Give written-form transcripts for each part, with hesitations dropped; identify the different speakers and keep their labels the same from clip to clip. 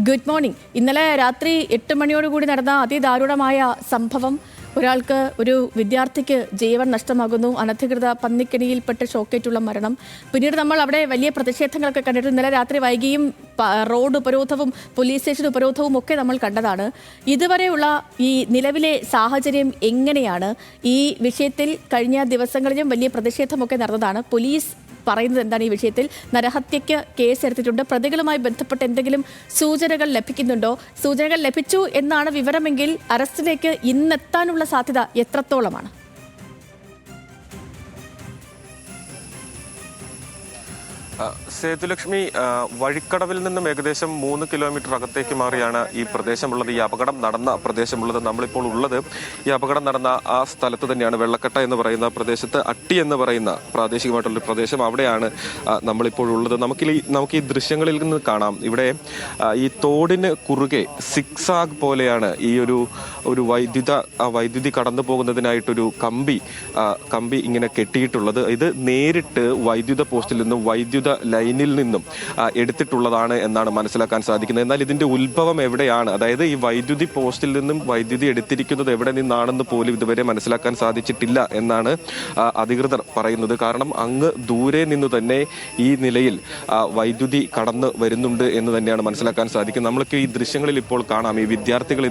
Speaker 1: Good morning. ഇന്നലെ രാത്രി 8 മണിയോടുകൂടി നടന്ന അതിദാരുണമായ സംഭവം. ഒരു വിദ്യാർത്ഥിക്ക് ജീവൻ നഷ്ടമാകുന്നു. അനധികൃത പന്നിക്കെണിയിൽപ്പെട്ട് ഷോക്കേറ്റുള്ള മരണം. പിന്നീട് നമ്മൾ അവിടെ വലിയ പ്രതിഷേധങ്ങളൊക്കെ കണ്ടിട്ട് ഇന്നലെ രാത്രി വൈകിയും റോഡ് ഉപരോധവും പോലീസ് സ്റ്റേഷൻ ഉപരോധവും ഒക്കെ നമ്മൾ കണ്ടതാണ്. ഇതുവരെയുള്ള ഈ നിലവിലെ സാഹചര്യം എങ്ങനെയാണ്? ഈ വിഷയത്തിൽ കഴിഞ്ഞ ദിവസങ്ങളിലും വലിയ പ്രതിഷേധമൊക്കെ നടന്നതാണ്. പോലീസ് പറയുന്നത് എന്താണ്? ഈ വിഷയത്തിൽ നരഹത്യയ്ക്ക് കേസെടുത്തിട്ടുണ്ട്. പ്രതികളുമായി ബന്ധപ്പെട്ട് എന്തെങ്കിലും സൂചനകൾ ലഭിക്കുന്നുണ്ടോ? സൂചനകൾ ലഭിച്ചു എന്നാണ് വിവരമെങ്കിൽ അറസ്റ്റിലേക്ക് ഇന്നെത്താനുള്ള സാധ്യത എത്രത്തോളമാണ്?
Speaker 2: സേതുലക്ഷ്മി, വഴിക്കടവിൽ നിന്നും ഏകദേശം 3 കിലോമീറ്റർ അകത്തേക്ക് മാറിയാണ് ഈ പ്രദേശമുള്ളത്. ഈ അപകടം നടന്ന പ്രദേശമുള്ളത്. നമ്മളിപ്പോൾ ഉള്ളത് ഈ അപകടം നടന്ന ആ സ്ഥലത്ത് തന്നെയാണ്. വെള്ളക്കെട്ട എന്ന് പറയുന്ന പ്രദേശത്ത് അട്ടി എന്ന് പറയുന്ന പ്രാദേശികമായിട്ടുള്ളൊരു പ്രദേശം, അവിടെയാണ് നമ്മളിപ്പോൾ ഉള്ളത്. നമുക്ക് ഈ ദൃശ്യങ്ങളിൽ നിന്ന് കാണാം, ഇവിടെ ഈ തോടിന് കുറുകെ സിക്സാഗ് പോലെയാണ് ഈ ഒരു വൈദ്യുതി കടന്നു പോകുന്നതിനായിട്ടൊരു കമ്പി ഇങ്ങനെ കെട്ടിയിട്ടുള്ളത്. ഇത് നേരിട്ട് വൈദ്യുത പോസ്റ്റിൽ നിന്നും വൈദ്യുത ലൈനിൽ നിന്നും എടുത്തിട്ടുള്ളതാണ് എന്നാണ് മനസ്സിലാക്കാൻ സാധിക്കുന്നത്. എന്നാൽ ഇതിന്റെ ഉത്ഭവം എവിടെയാണ്, അതായത് ഈ വൈദ്യുതി പോസ്റ്റിൽ നിന്നും വൈദ്യുതി എടുത്തിരിക്കുന്നത് എവിടെ നിന്നാണെന്ന് പോലും ഇതുവരെ മനസ്സിലാക്കാൻ സാധിച്ചിട്ടില്ല എന്നാണ് അധികൃതർ പറയുന്നത്. കാരണം അങ്ങ് ദൂരെ നിന്ന് തന്നെ ഈ നിലയിൽ വൈദ്യുതി കടന്നു വരുന്നുണ്ട് എന്ന് തന്നെയാണ് മനസ്സിലാക്കാൻ സാധിക്കുന്നത്. നമ്മൾക്ക് ഈ ദൃശ്യങ്ങളിൽ ഇപ്പോൾ കാണാം, ഈ വിദ്യാർത്ഥികൾ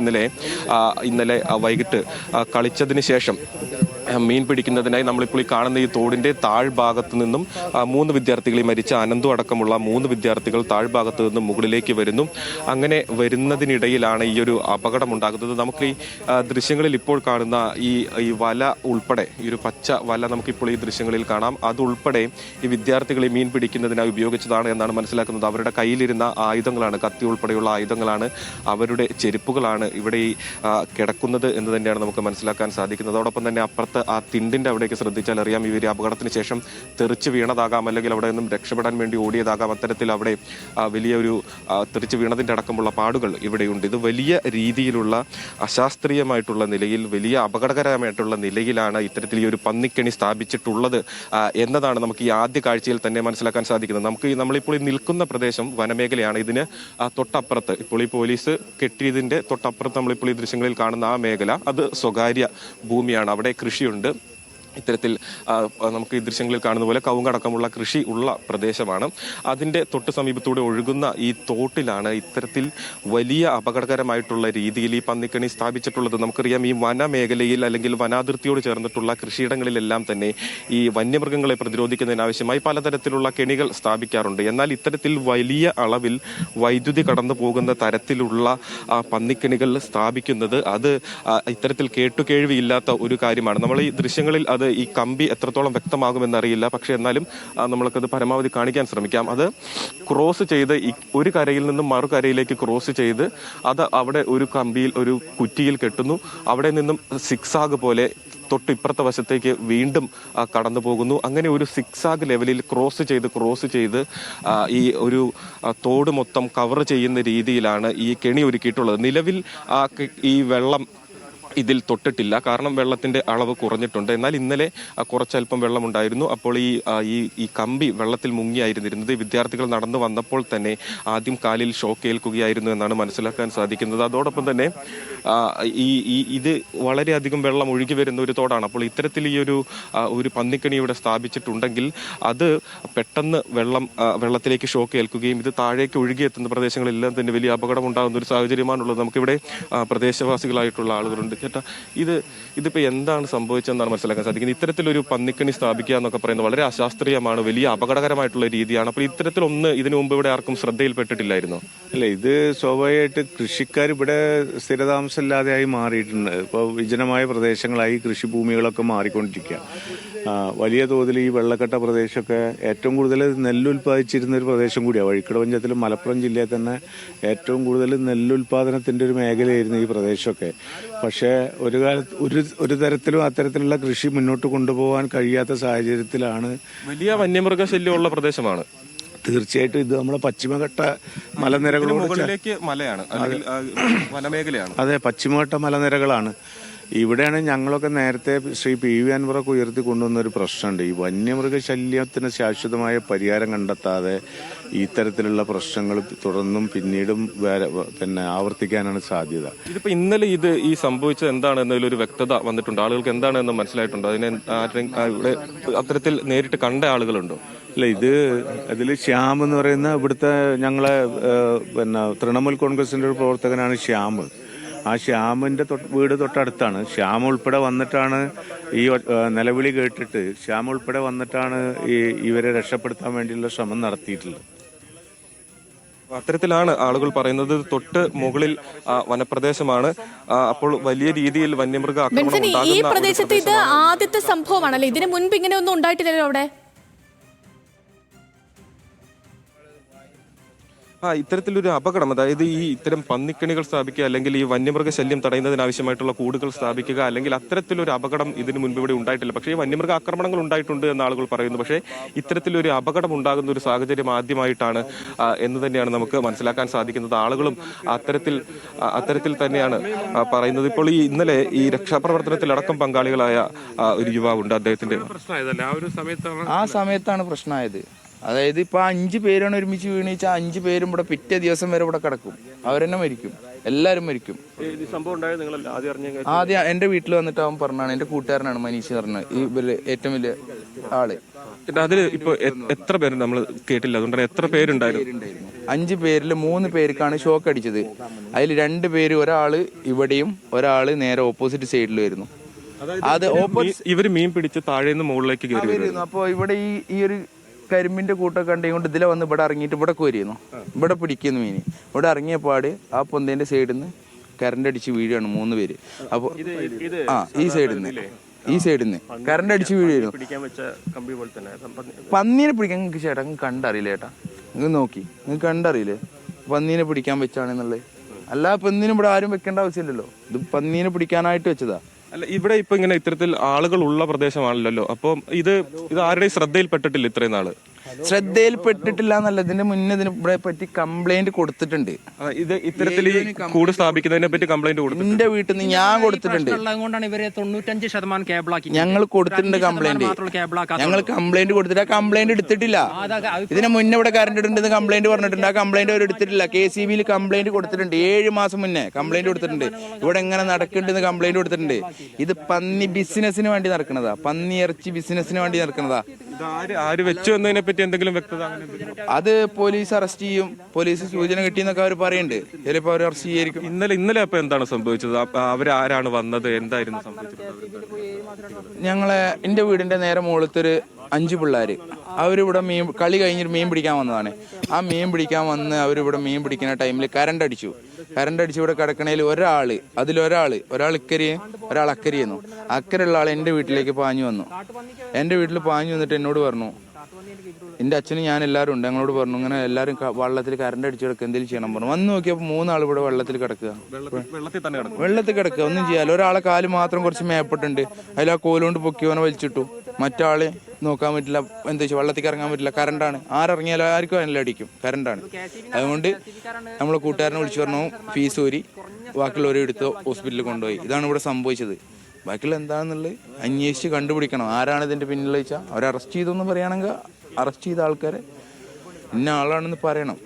Speaker 2: ഇന്നലെ വൈകിട്ട് കളിച്ചതിന് ശേഷം മീൻ പിടിക്കുന്നതിനായി നമ്മളിപ്പോൾ ഈ കാണുന്ന ഈ തോടിന്റെ താഴ്ഭാഗത്ത് നിന്നും 3 വിദ്യാർത്ഥികൾ, മരിച്ച അനന്തു അടക്കമുള്ള 3 വിദ്യാർത്ഥികൾ താഴ്ഭാഗത്ത് നിന്നും മുകളിലേക്ക് വരുന്നു. അങ്ങനെ വരുന്നതിനിടയിലാണ് ഈ ഒരു അപകടം ഉണ്ടാകുന്നത്. നമുക്ക് ഈ ദൃശ്യങ്ങളിൽ ഇപ്പോൾ കാണുന്ന ഈ വല ഉൾപ്പെടെ, ഈ ഒരു പച്ച വല നമുക്കിപ്പോൾ ഈ ദൃശ്യങ്ങളിൽ കാണാം. അതുൾപ്പെടെ ഈ വിദ്യാർത്ഥികളെ മീൻ പിടിക്കുന്നതിനായി ഉപയോഗിച്ചതാണ് എന്നാണ് മനസ്സിലാക്കുന്നത്. അവരുടെ കയ്യിലിരുന്ന ആയുധങ്ങളാണ്, കത്തി ഉൾപ്പെടെയുള്ള ആയുധങ്ങളാണ്, അവരുടെ ചെരുപ്പുകളാണ് ഇവിടെ ഈ കിടക്കുന്നത് എന്ന് തന്നെയാണ് നമുക്ക് മനസ്സിലാക്കാൻ സാധിക്കുന്നത്. അതോടൊപ്പം തന്നെ അപ്പുറത്ത് ആ തിണ്ടിന്റെ അവിടേക്ക് ശ്രദ്ധിച്ചാൽ അറിയാം, ഇവർ അപകടത്തിന് ശേഷം തെറിച്ച് വീണതാകാം, അല്ലെങ്കിൽ അവിടെ നിന്നും രക്ഷപ്പെടാൻ വേണ്ടി ഓടിയതാകാം. അത്തരത്തിൽ അവിടെ വലിയൊരു തെറിച്ച് വീണതിന്റെ അടക്കമുള്ള പാടുകൾ ഇവിടെയുണ്ട്. ഇത് വലിയ രീതിയിലുള്ള അശാസ്ത്രീയമായിട്ടുള്ള നിലയിൽ, വലിയ അപകടകരമായിട്ടുള്ള നിലയിലാണ് ഇത്തരത്തിൽ ഈ ഒരു പന്നിക്കെണി സ്ഥാപിച്ചിട്ടുള്ളത് എന്നതാണ് നമുക്ക് ഈ ആദ്യ കാഴ്ചയിൽ തന്നെ മനസ്സിലാക്കാൻ സാധിക്കുന്നത്. നമ്മളിപ്പോൾ നിൽക്കുന്ന പ്രദേശം വനമേഖലയാണ്. ഇതിന് തൊട്ടപ്പുറത്ത് ഇപ്പോൾ ഈ പോലീസ് കെട്ടിയതിന്റെ തൊട്ടപ്പുറത്ത് നമ്മളിപ്പോൾ ഈ ദൃശ്യങ്ങളിൽ കാണുന്ന ആ മേഖല, അത് സ്വകാര്യ ഭൂമിയാണ്. അവിടെ കൃഷിയുണ്ട്. ഇത്തരത്തിൽ നമുക്ക് ഈ ദൃശ്യങ്ങളിൽ കാണുന്ന പോലെ കവുങ്ങടക്കമുള്ള കൃഷി ഉള്ള പ്രദേശമാണ്. അതിൻ്റെ തൊട്ട് സമീപത്തൂടെ ഒഴുകുന്ന ഈ തോട്ടിലാണ് ഇത്തരത്തിൽ വലിയ അപകടകരമായിട്ടുള്ള രീതിയിൽ ഈ പന്നിക്കെണി സ്ഥാപിച്ചിട്ടുള്ളത്. നമുക്കറിയാം, ഈ വനമേഖലയിൽ അല്ലെങ്കിൽ വനാതിർത്തിയോട് ചേർന്നിട്ടുള്ള കൃഷിയിടങ്ങളിലെല്ലാം തന്നെ ഈ വന്യമൃഗങ്ങളെ പ്രതിരോധിക്കുന്നതിനാവശ്യമായി പലതരത്തിലുള്ള കെണികൾ സ്ഥാപിക്കാറുണ്ട്. എന്നാൽ ഇത്തരത്തിൽ വലിയ അളവിൽ വൈദ്യുതി കടന്നു പോകുന്ന തരത്തിലുള്ള പന്നിക്കെണികൾ സ്ഥാപിക്കുന്നത് അത് ഇത്തരത്തിൽ കേട്ടുകേഴ്വിയില്ലാത്ത ഒരു കാര്യമാണ്. നമ്മൾ ഈ ദൃശ്യങ്ങളിൽ ഈ കമ്പി എത്രത്തോളം വ്യക്തമാകുമെന്നറിയില്ല, പക്ഷെ എന്നാലും നമ്മൾക്കത് പരമാവധി കാണിക്കാൻ ശ്രമിക്കാം. അത് ക്രോസ് ചെയ്ത് ഒരു കരയിൽ നിന്നും മറുകരയിലേക്ക് ക്രോസ് ചെയ്ത് അത് അവിടെ ഒരു കമ്പിയിൽ, ഒരു കുറ്റിയിൽ കെട്ടുന്നു. അവിടെ നിന്നും സിക്സാഗ് പോലെ തൊട്ട് ഇപ്പുറത്തെ വശത്തേക്ക് വീണ്ടും കടന്നു പോകുന്നു. അങ്ങനെ ഒരു സിക്സാഗ് ലെവലിൽ ക്രോസ് ചെയ്ത് ഈ ഒരു തോട് മൊത്തം കവർ ചെയ്യുന്ന രീതിയിലാണ് ഈ കെണി ഒരുക്കിയിട്ടുള്ളത്. നിലവിൽ ഈ വെള്ളം ഇതിൽ തൊട്ടിട്ടില്ല, കാരണം വെള്ളത്തിന്റെ അളവ് കുറഞ്ഞിട്ടുണ്ട്. എന്നാൽ ഇന്നലെ കുറച്ചല്പം വെള്ളമുണ്ടായിരുന്നു. അപ്പോൾ ഈ കമ്പി വെള്ളത്തിൽ മുങ്ങിയായിരുന്നിരുന്നത്. വിദ്യാർത്ഥികൾ നടന്നു വന്നപ്പോൾ തന്നെ ആദ്യം കാലിൽ ഷോക്ക് ഏൽക്കുകയായിരുന്നു എന്നാണ് മനസ്സിലാക്കാൻ സാധിക്കുന്നത്. അതോടൊപ്പം തന്നെ ഇത് വളരെയധികം വെള്ളം ഒഴുകി വരുന്ന ഒരു തോടാണ്. അപ്പോൾ ഇത്തരത്തിൽ ഈ ഒരു പന്നിക്കെണി ഇവിടെ സ്ഥാപിച്ചിട്ടുണ്ടെങ്കിൽ അത് പെട്ടെന്ന് വെള്ളത്തിലേക്ക് ഷോക്ക് ഏൽക്കുകയും ഇത് താഴേക്ക് ഒഴുകിയെത്തുന്ന പ്രദേശങ്ങളെല്ലാം തന്നെ വലിയ അപകടം ഉണ്ടാകുന്ന ഒരു സാഹചര്യമാണുള്ളത്. നമുക്കിവിടെ പ്രദേശവാസികളായിട്ടുള്ള ആളുകളുണ്ട്. ചേട്ടാ, ഇതിപ്പോ എന്താണ് സംഭവിച്ചതെന്നാണ് മനസ്സിലാക്കാൻ സാധിക്കുന്നത്? ഇത്തരത്തിലൊരു പന്നിക്കെണി സ്ഥാപിക്കുക എന്നൊക്കെ പറയുന്നത് വളരെ അശാസ്ത്രീയമാണ്, വലിയ അപകടകരമായിട്ടുള്ള രീതിയാണ്. അപ്പോൾ ഇത്തരത്തിലൊന്ന് ഇതിനു മുമ്പ് ഇവിടെ ആർക്കും ശ്രദ്ധയിൽപ്പെട്ടിട്ടില്ലായിരുന്നോ?
Speaker 3: അല്ല, ഇത് സ്വാഭാവികമായിട്ട് കൃഷിക്കാർ ഇവിടെ സ്ഥിരതാമസമില്ലാതെയായി മാറിയിട്ടുണ്ട്. ഇപ്പോൾ വിജനമായ പ്രദേശങ്ങളായി കൃഷിഭൂമികളൊക്കെ മാറിക്കൊണ്ടിരിക്കുക. വലിയ തോതിൽ ഈ വെള്ളക്കെട്ട പ്രദേശമൊക്കെ ഏറ്റവും കൂടുതൽ നെല്ലുൽപ്പാദിച്ചിരുന്ന ഒരു പ്രദേശം കൂടിയാണ്. വഴിക്കടവ് പഞ്ചായത്തിലും മലപ്പുറം ജില്ലയിൽ തന്നെ ഏറ്റവും കൂടുതൽ നെല്ലുൽപാദനത്തിൻ്റെ ഒരു മേഖലയായിരുന്നു ഈ പ്രദേശമൊക്കെ. പക്ഷേ ഒരു കാലത്ത് ഒരു തരത്തിലും അത്തരത്തിലുള്ള കൃഷി മുന്നോട്ട് കൊണ്ടുപോകാൻ കഴിയാത്ത സാഹചര്യത്തിലാണ്.
Speaker 2: വലിയ വന്യമൃഗ ശല്യമുള്ള പ്രദേശമാണ്.
Speaker 3: തീർച്ചയായിട്ടും ഇത് നമ്മുടെ പശ്ചിമഘട്ട മലനിരകളോട്
Speaker 2: മലയാണ്, വനമേഖലയാണ്.
Speaker 3: അതെ, പശ്ചിമഘട്ട മലനിരകളാണ്. ഇവിടെയാണ് ഞങ്ങളൊക്കെ നേരത്തെ ശ്രീ പി വി അൻവറൊക്കെ ഉയർത്തി കൊണ്ടുവന്ന ഒരു പ്രശ്നമുണ്ട്. ഈ വന്യമൃഗ ശല്യത്തിന് ശാശ്വതമായ പരിഹാരം കണ്ടെത്താതെ ഇത്തരത്തിലുള്ള പ്രശ്നങ്ങൾ തുടർന്നും പിന്നീടും ആവർത്തിക്കാനാണ് സാധ്യത.
Speaker 2: ഇതിപ്പോ ഇന്നലെ ഈ സംഭവിച്ചത് എന്താണെന്നതിൽ ഒരു വ്യക്തത വന്നിട്ടുണ്ട്. ആളുകൾക്ക് എന്താണെന്ന് മനസ്സിലായിട്ടുണ്ടോ? അതിനെ ഇവിടെ അത്തരത്തിൽ നേരിട്ട് കണ്ട ആളുകളുണ്ടോ?
Speaker 3: അല്ല, അതിൽ ശ്യാം എന്ന് പറയുന്ന ഇവിടുത്തെ ഞങ്ങളെ തൃണമൂൽ കോൺഗ്രസിന്റെ ഒരു പ്രവർത്തകനാണ് ശ്യാം. ആ ശ്യാമിന്റെ വീട് തൊട്ടടുത്താണ്. ശ്യാം ഉൾപ്പെടെ വന്നിട്ടാണ് ഈ നിലവിളി കേട്ടിട്ട് ശ്യാം ഉൾപ്പെടെ വന്നിട്ടാണ് ഇവരെ രക്ഷപ്പെടുത്താൻ വേണ്ടിയുള്ള ശ്രമം നടത്തിയിട്ടുള്ളത്.
Speaker 2: അത്തരത്തിലാണ് ആളുകൾ പറയുന്നത്. തൊട്ട് മുകളിൽ വനപ്രദേശമാണ്. അപ്പോൾ വലിയ രീതിയിൽ വന്യമൃഗ ആക്രമണം
Speaker 1: ഈ പ്രദേശത്ത് ഇത് ആദ്യത്തെ സംഭവമാണല്ലേ? ഇതിനു മുൻപ് ഇങ്ങനെ ഒന്നും ഉണ്ടായിട്ടില്ലല്ലോ അവിടെ?
Speaker 2: ഇത്തരത്തിലൊരു അപകടം, അതായത് ഇത്തരം പന്നിക്കണികൾ സ്ഥാപിക്കുക, അല്ലെങ്കിൽ ഈ വന്യമൃഗ ശല്യം തടയുന്നതിനാവശ്യമായിട്ടുള്ള കൂടുകൾ സ്ഥാപിക്കുക, അല്ലെങ്കിൽ അത്തരത്തിലൊരു അപകടം ഇതിനു മുൻപ് ഇവിടെ ഉണ്ടായിട്ടില്ല. പക്ഷേ ഈ വന്യമൃഗ ആക്രമണങ്ങൾ ഉണ്ടായിട്ടുണ്ട് എന്ന് ആളുകൾ പറയുന്നു. പക്ഷേ ഇത്തരത്തിലൊരു അപകടം ഉണ്ടാകുന്ന ഒരു സാഹചര്യം ആദ്യമായിട്ടാണ് എന്ന് തന്നെയാണ് നമുക്ക് മനസ്സിലാക്കാൻ സാധിക്കുന്നത്. ആളുകളും അത്തരത്തിൽ തന്നെയാണ് പറയുന്നത്. ഇപ്പോൾ ഇന്നലെ ഈ രക്ഷാപ്രവർത്തനത്തിലടക്കം പങ്കാളികളായ ഒരു യുവാവുണ്ട്. അദ്ദേഹത്തിന്റെ
Speaker 4: ആ സമയത്താണ് പ്രശ്നമായത്. അതായത് ഇപ്പൊ 5 പേരാണ് ഒരുമിച്ച് വീണിച്ചാൽ 5 പേരും ഇവിടെ പിറ്റേ ദിവസം വരെ ഇവിടെ കിടക്കും. അവരെന്നെ മരിക്കും, എല്ലാരും മരിക്കും. ആദ്യം എന്റെ വീട്ടിൽ വന്നിട്ട് അവൻ പറഞ്ഞാണ്, എന്റെ കൂട്ടുകാരനാണ് മനീഷ് പറഞ്ഞത്, ഈ ഏറ്റവും വലിയ ആള്.
Speaker 2: അതിൽ ഇപ്പൊ എത്ര പേര് നമ്മൾ കേട്ടില്ല, അതുകൊണ്ട് എത്ര പേരുണ്ടായിരുന്നു?
Speaker 4: 5 പേരിൽ 3 പേർക്കാണ് ഷോക്ക് അടിച്ചത്. അതിൽ 2 പേര്, ഒരാള് ഇവിടെയും ഒരാള് നേരെ ഓപ്പോസിറ്റ് സൈഡിലും ആയിരുന്നു. അത്
Speaker 2: ഇവര് മീൻ പിടിച്ച് താഴേന്ന് മുകളിലേക്ക് കയറി വരുന്നു.
Speaker 4: അപ്പൊ ഇവിടെ ഈ ഒരു കരിമ്പിന്റെ കൂട്ടൊക്കെ കണ്ടുകൊണ്ട് ഇതിലെ വന്ന് ഇവിടെ ഇറങ്ങിയിട്ട് ഇവിടെ കോരിയിരുന്നു, ഇവിടെ പിടിക്കുന്നു മീന്. ഇവിടെ ഇറങ്ങിയ പാട് ആ പൊന്തേന്റെ സൈഡിൽ നിന്ന് കറണ്ട് അടിച്ച് വീഴാണ് 3 പേര്. അപ്പൊ ഈ സൈഡിൽ നിന്ന് കറണ്ട് അടിച്ച് വീഴായിരുന്നു. പന്നീനെ പിടിക്കാൻ നിങ്ങൾക്ക് ചേട്ടാ കണ്ടറിയില്ല ചേട്ടാ, നിങ്ങൾ നോക്കി നിങ്ങൾക്ക് കണ്ടറിയില്ലേ പന്നീനെ പിടിക്കാൻ വെച്ചാണെന്നുള്ളത്? അല്ല, പന്നീനെ ഇവിടെ ആരും വെക്കേണ്ട ആവശ്യമില്ലല്ലോ, ഇത് പന്നീനെ പിടിക്കാനായിട്ട് വെച്ചതാ.
Speaker 2: അല്ല, ഇവിടെ ഇപ്പൊ ഇങ്ങനെ ഇത്തരത്തിൽ ആളുകൾ ഉള്ള പ്രദേശമാണല്ലോ. അപ്പം ഇത് ആരുടെയും ശ്രദ്ധയിൽപ്പെട്ടിട്ടില്ല ഇത്രയും നാള്?
Speaker 4: ശ്രദ്ധയിൽപ്പെട്ടിട്ടില്ല എന്നല്ല, ഇതിന്റെ മുന്നേ ഇതിനെ പറ്റി കംപ്ലൈന്റ് കൊടുത്തിട്ടുണ്ട്.
Speaker 2: ഇത് ഇത്തരത്തിൽ കൂട് സ്ഥാപിക്കുന്നതിനെ പറ്റി കംപ്ലൈന്റ് കൊടുത്തു.
Speaker 4: എന്റെ വീട്ടിൽ നിന്ന് ഞാൻ കൊടുത്തിട്ടുണ്ട്. ഞങ്ങൾ കൊടുത്തിട്ടുണ്ട് കംപ്ലൈന്റ്. ഞങ്ങൾ കംപ്ലൈന്റ് കൊടുത്തിട്ട് ആ കംപ്ലൈന്റ് എടുത്തിട്ടില്ല. ഇതിന് മുന്നേ ഇവിടെ കറണ്ട് ഇടുന്നത് കംപ്ലൈന്റ് പറഞ്ഞിട്ടുണ്ട്. ആ കംപ്ലൈന്റ് അവർ എടുത്തിട്ടില്ല. KCBയിൽ കംപ്ലൈന്റ് കൊടുത്തിട്ടുണ്ട്. 7 മാസം മുന്നേ കംപ്ലൈന്റ് കൊടുത്തിട്ടുണ്ട്. ഇവിടെ എങ്ങനെ നടക്കുന്നുണ്ടെന്ന് കംപ്ലൈന്റ് കൊടുത്തിട്ടുണ്ട്. ഇത് പന്നി ബിസിനസിന് വേണ്ടി നടക്കുന്നതാ, പന്നി ഇറച്ചി ബിസിനസിന് വേണ്ടി നടക്കുന്നതാ.
Speaker 2: ആര് വെച്ചു എന്നതിനെ പറ്റി എന്തെങ്കിലും വ്യക്തത?
Speaker 4: അത് പോലീസ് അറസ്റ്റ് ചെയ്യും, പോലീസ് സൂചന കിട്ടിയെന്നൊക്കെ അവർ പറയുന്നുണ്ട്. ചിലപ്പോൾ അവർ അറസ്റ്റ് ചെയ്യായിരിക്കും.
Speaker 2: ഇന്നലെ അപ്പൊ എന്താണ് സംഭവിച്ചത്? അവരാരാണ് വന്നത്? എന്തായിരുന്നു സംഭവിച്ചത്?
Speaker 4: എന്റെ വീടിന്റെ നേരെ മുകളിലത്തൊരു 5 പിള്ളേര് അവരിവിടെ കളി കഴിഞ്ഞിട്ട് മീൻ പിടിക്കാൻ വന്നതാണ്. ആ മീൻ പിടിക്കാൻ വന്ന് അവരിവിടെ മീൻ പിടിക്കുന്ന ടൈമിൽ കറണ്ട് അടിച്ചു ഇവിടെ കിടക്കണേൽ ഒരാൾ ഇക്കരയും ഒരാൾ അക്കരയെന്നു. അക്കരെയുള്ള ആൾ എന്റെ വീട്ടിലേക്ക് പാഞ്ഞു വന്നു. എന്റെ വീട്ടിൽ പാഞ്ഞു വന്നിട്ട് എന്നോട് പറഞ്ഞു, എന്റെ അച്ഛനും ഞാൻ എല്ലാവരും ഉണ്ട്, ഞങ്ങളോട് പറഞ്ഞു ഇങ്ങനെ എല്ലാവരും വെള്ളത്തിൽ കറണ്ട് അടിച്ചു കിടക്കുക, എന്തെങ്കിലും ചെയ്യണം പറഞ്ഞു. വന്ന് നോക്കിയപ്പോൾ 3 ആൾ ഇവിടെ വെള്ളത്തിൽ കിടക്കുക, ഒന്നും ചെയ്യാലോ. ഒരാളെ കാല് മാത്രം കുറച്ച് മേപ്പെട്ടുണ്ട്, അതിൽ ആ കോലുകൊണ്ട് പൊക്കിയോനെ വലിച്ചിട്ടു. മറ്റാളെ നോക്കാൻ പറ്റില്ല, എന്താ വെച്ചാൽ വെള്ളത്തിൽ ഇറങ്ങാൻ പറ്റില്ല, കറണ്ടാണ്. ആരിറങ്ങിയാലും ആർക്കും അതിനെല്ലാം അടിക്കും, കറണ്ടാണ്. അതുകൊണ്ട് നമ്മളെ കൂട്ടുകാരനെ വിളിച്ചു പറഞ്ഞു, ഫീസ് ഊരി ബാക്കിയുള്ളവരെ എടുത്ത് ഹോസ്പിറ്റലിൽ കൊണ്ടുപോയി. ഇതാണ് ഇവിടെ സംഭവിച്ചത്. ബാക്കിയുള്ള എന്താണെന്നുള്ളത് അന്വേഷിച്ച് കണ്ടുപിടിക്കണം. ആരാണ് ഇതിന്റെ പിന്നിൽ വെച്ചാൽ അവരെ അറസ്റ്റ് ചെയ്തു എന്ന് പറയുകയാണെങ്കിൽ അറസ്റ്റ് ചെയ്ത ആൾക്കാരെ ഇന്ന ആളാണെന്ന് പറയണം.